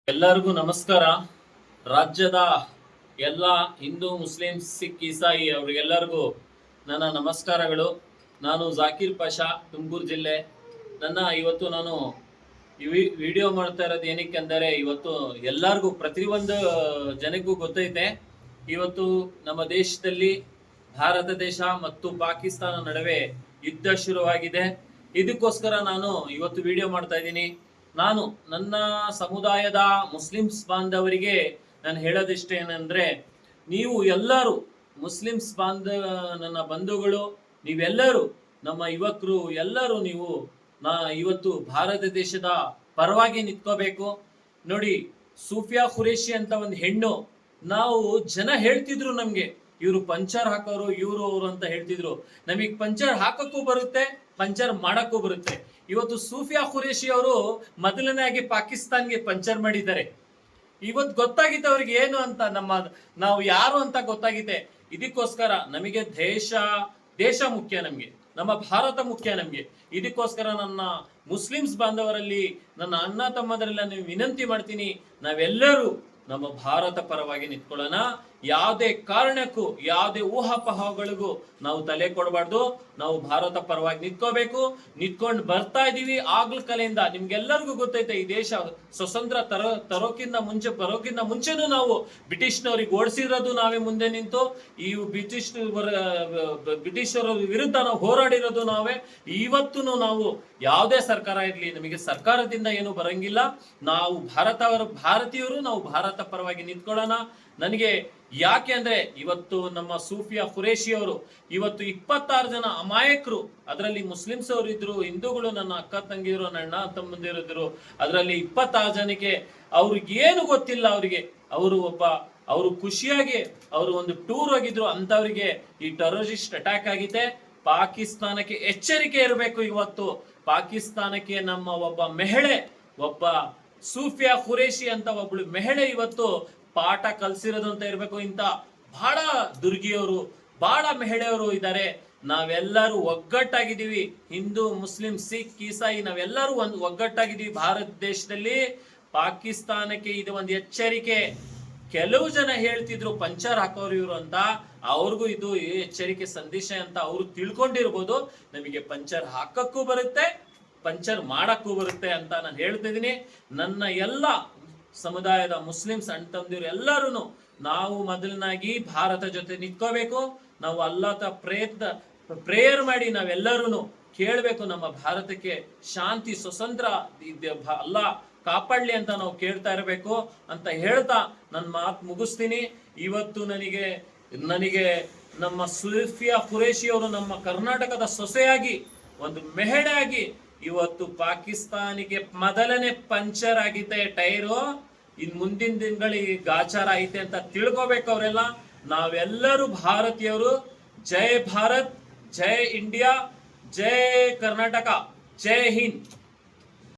ಎಲ್ಲರಿಗೂ ನಮಸ್ಕಾರ. ರಾಜ್ಯದ ಎಲ್ಲ ಹಿಂದೂ ಮುಸ್ಲಿಂ ಸಿಖ್ ಇಸಾಯಿ ಅವರಿಗೆಲ್ಲರಿಗೂ ನನ್ನ ನಮಸ್ಕಾರಗಳು. ನಾನು ಜಾಕೀರ್ ಪಾಷಾ, ತುಮಕೂರು ಜಿಲ್ಲೆ. ಇವತ್ತು ನಾನು ವಿಡಿಯೋ ಮಾಡ್ತಾ ಇರೋದು ಏನಕ್ಕೆ ಅಂದರೆ, ಇವತ್ತು ಎಲ್ಲರಿಗೂ ಪ್ರತಿಯೊಂದು ಜನಕ್ಕೂ ಗೊತ್ತೈತೆ, ಇವತ್ತು ನಮ್ಮ ದೇಶದಲ್ಲಿ ಭಾರತ ದೇಶ ಮತ್ತು ಪಾಕಿಸ್ತಾನ ನಡುವೆ ಯುದ್ಧ ಶುರುವಾಗಿದೆ. ಇದಕ್ಕೋಸ್ಕರ ನಾನು ಇವತ್ತು ವಿಡಿಯೋ ಮಾಡ್ತಾ ಇದ್ದೀನಿ. ನಾನು ನನ್ನ ಸಮುದಾಯದ ಮುಸ್ಲಿಮ್ಸ್ ಬಾಂಧವರಿಗೆ ನಾನು ಹೇಳೋದಿಷ್ಟೇನೆಂದ್ರೆ, ನೀವು ಎಲ್ಲರೂ ಮುಸ್ಲಿಮ್ಸ್ ನನ್ನ ಬಂಧುಗಳು, ನೀವೆಲ್ಲರೂ ನಮ್ಮ ಯುವಕರು ಎಲ್ಲರೂ ನೀವು ಇವತ್ತು ಭಾರತ ದೇಶದ ಪರವಾಗಿ ನಿಂತ್ಕೋಬೇಕು. ನೋಡಿ, ಸೂಫಿಯಾ ಖುರೇಶಿ ಅಂತ ಒಂದು ಹೆಣ್ಣು, ನಾವು ಜನ ಹೇಳ್ತಿದ್ರು ನಮ್ಗೆ, ಇವರು ಪಂಚರ್ ಹಾಕೋರು, ಇವರು ಅವರು ಅಂತ ಹೇಳ್ತಿದ್ರು. ನಮಗ್ ಪಂಚರ್ ಹಾಕಕ್ಕೂ ಬರುತ್ತೆ, ಪಂಚರ್ ಮಾಡಕ್ಕೂ ಬರುತ್ತೆ. ಇವತ್ತು ಸೂಫಿಯಾ ಖುರೇಶಿ ಅವರು ಮೊದಲನೇಯಾಗಿ ಪಾಕಿಸ್ತಾನ್ಗೆ ಪಂಚರ್ ಮಾಡಿದ್ದಾರೆ. ಇವತ್ತು ಗೊತ್ತಾಗಿದೆ ಅವ್ರಿಗೆ ಏನು ಅಂತ, ನಾವು ಯಾರು ಅಂತ ಗೊತ್ತಾಗಿದೆ. ಇದಕ್ಕೋಸ್ಕರ ನಮಗೆ ದೇಶ ಮುಖ್ಯ, ನಮ್ಗೆ ನಮ್ಮ ಭಾರತ ಮುಖ್ಯ ನಮ್ಗೆ. ಇದಕ್ಕೋಸ್ಕರ ನನ್ನ ಮುಸ್ಲಿಮ್ಸ್ ಬಾಂಧವರಲ್ಲಿ, ನನ್ನ ಅಣ್ಣ ತಮ್ಮದರೆಲ್ಲ ನೀವು ವಿನಂತಿ ಮಾಡ್ತೀನಿ, ನಾವೆಲ್ಲರೂ ನಮ್ಮ ಭಾರತ ಪರವಾಗಿ ನಿಂತ್ಕೊಳ್ಳೋಣ. ಯಾವುದೇ ಕಾರಣಕ್ಕೂ ಯಾವುದೇ ಊಹಾಪೋಹಗಳಿಗೂ ನಾವು ತಲೆ ಕೊಡಬಾರ್ದು. ನಾವು ಭಾರತ ಪರವಾಗಿ ನಿಂತ್ಕೋಬೇಕು. ನಿಂತ್ಕೊಂಡು ಬರ್ತಾ ಇದೀವಿ ಆಗ್ಲ ಕಲೆಯಿಂದ. ನಿಮ್ಗೆಲ್ಲರಿಗೂ ಗೊತ್ತೈತೆ, ಈ ದೇಶ ಸ್ವತಂತ್ರ ಬರೋಕ್ಕಿಂತ ಮುಂಚೆನೂ ನಾವು ಬ್ರಿಟಿಷ್ನವ್ರಿಗೆ ಓಡಿಸಿರೋದು ನಾವೇ ಮುಂದೆ ನಿಂತು. ಈ ಬ್ರಿಟಿಷರ ವಿರುದ್ಧ ನಾವು ಹೋರಾಡಿರೋದು ನಾವೇ. ಇವತ್ತು ನಾವು ಯಾವುದೇ ಸರ್ಕಾರ ಇರ್ಲಿ, ನಮಗೆ ಸರ್ಕಾರದಿಂದ ಏನು ಬರಂಗಿಲ್ಲ. ನಾವು ಭಾರತೀಯರು, ನಾವು ಭಾರತ ಪರವಾಗಿ ನಿಂತ್ಕೊಳ್ಳೋಣ. ನನಗೆ ಯಾಕೆ ಅಂದ್ರೆ, ಇವತ್ತು ನಮ್ಮ ಸೂಫಿಯಾ ಖುರೇಶಿ ಅವರು ಇವತ್ತು 26 ಜನ ಅಮಾಯಕರು, ಅದರಲ್ಲಿ ಮುಸ್ಲಿಮ್ಸ್ ಅವರು ಇದ್ರು, ಹಿಂದೂಗಳು, ನನ್ನ ಅಕ್ಕ ತಂಗಿರು, ನನ್ನ ಅಣ್ಣ ತಮ್ಮಂದಿರು, ಅದರಲ್ಲಿ 26 ಜನಕ್ಕೆ ಅವ್ರಿಗೆ ಏನು ಗೊತ್ತಿಲ್ಲ. ಅವರು ಖುಷಿಯಾಗಿ ಅವರು ಒಂದು ಟೂರ್ ಹೋಗಿದ್ರು, ಅಂತವರಿಗೆ ಈ ಟೆರರಿಸ್ಟ್ ಅಟ್ಯಾಕ್ ಆಗಿದೆ. ಪಾಕಿಸ್ತಾನಕ್ಕೆ ಎಚ್ಚರಿಕೆ ಇರಬೇಕು. ಇವತ್ತು ಪಾಕಿಸ್ತಾನಕ್ಕೆ ನಮ್ಮ ಒಬ್ಬ ಸೂಫಿಯಾ ಖುರೇಶಿ ಅಂತ ಒಬ್ಳು ಮಹಿಳೆ ಇವತ್ತು ಪಾಠ ಕಲ್ಸಿರೋದು ಅಂತ ಇರ್ಬೇಕು. ಇಂತ ಬಹಳ ದುರ್ಗಿಯವರು, ಬಹಳ ಮಹಿಳೆಯರು ಇದ್ದಾರೆ. ನಾವೆಲ್ಲರೂ ಒಗ್ಗಟ್ಟಾಗಿದ್ದೀವಿ. ಹಿಂದೂ, ಮುಸ್ಲಿಂ, ಸಿಖ್, ಇಸಾಯಿ ನಾವೆಲ್ಲರೂ ಒಗ್ಗಟ್ಟಾಗಿದ್ದೀವಿ ಭಾರತ ದೇಶದಲ್ಲಿ. ಪಾಕಿಸ್ತಾನಕ್ಕೆ ಇದು ಒಂದು ಎಚ್ಚರಿಕೆ. ಕೆಲವು ಜನ ಹೇಳ್ತಿದ್ರು ಪಂಚರ್ ಹಾಕೋರು ಇವರು ಅಂತ, ಅವ್ರಿಗೂ ಇದು ಎಚ್ಚರಿಕೆ ಸಂದೇಶ ಅಂತ ಅವರು ತಿಳ್ಕೊಂಡಿರ್ಬೋದು. ನಮಗೆ ಪಂಚರ್ ಹಾಕಕ್ಕೂ ಬರುತ್ತೆ, ಪಂಚರ್ ಮಾಡಕ್ಕೂ ಬರುತ್ತೆ ಅಂತ ನಾನು ಹೇಳ್ತಿದ್ದೀನಿ. ನನ್ನ ಎಲ್ಲ ಸಮುದಾಯದ ಮುಸ್ಲಿಮ್ಸ್ ಅಣ್ಣ ತಮ್ಮದಿರು ಎಲ್ಲರೂ ನಾವು ಮೊದಲನಾಗಿ ಭಾರತ ಜೊತೆ ನಿಂತ್ಕೋಬೇಕು. ನಾವು ಅಲ್ಲಾಹ್ ಪ್ರೇಯರ್ ಮಾಡಿ ನಾವೆಲ್ಲರೂ ಕೇಳಬೇಕು, ನಮ್ಮ ಭಾರತಕ್ಕೆ ಶಾಂತಿ ಸ್ವತಂತ್ರ ಅಲ್ಲಾಹ್ ಕಾಪಾಡ್ಲಿ ಅಂತ ನಾವು ಕೇಳ್ತಾ ಇರಬೇಕು ಅಂತ ಹೇಳ್ತಾ ನನ್ನ ಮಾತು ಮುಗಿಸ್ತೀನಿ. ಇವತ್ತು ನನಗೆ ನಮ್ಮ ಸೂಫಿಯಾ ಖುರೇಶಿ ಅವರು ನಮ್ಮ ಕರ್ನಾಟಕದ ಸೊಸೆಯಾಗಿ, ಒಂದು ಮಹಿಳೆಯಾಗಿ ಇವತ್ತು ಪಾಕಿಸ್ತಾನಿಗೆ ಮೊದಲನೇ ಪಂಚರ್ ಆಗಿದೆ ಟೈರು. ಇನ್ ಮುಂದಿನ ದಿನಗಳಿಗೆ ಗಾಚಾರ ಐತೆ ಅಂತ ತಿಳ್ಕೋಬೇಕು ಅವರೆಲ್ಲ. ನಾವೆಲ್ಲರೂ ಭಾರತೀಯರು. ಜೈ ಭಾರತ್, ಜೈ ಇಂಡಿಯಾ, ಜೈ ಕರ್ನಾಟಕ, ಜೈ ಹಿಂದ್.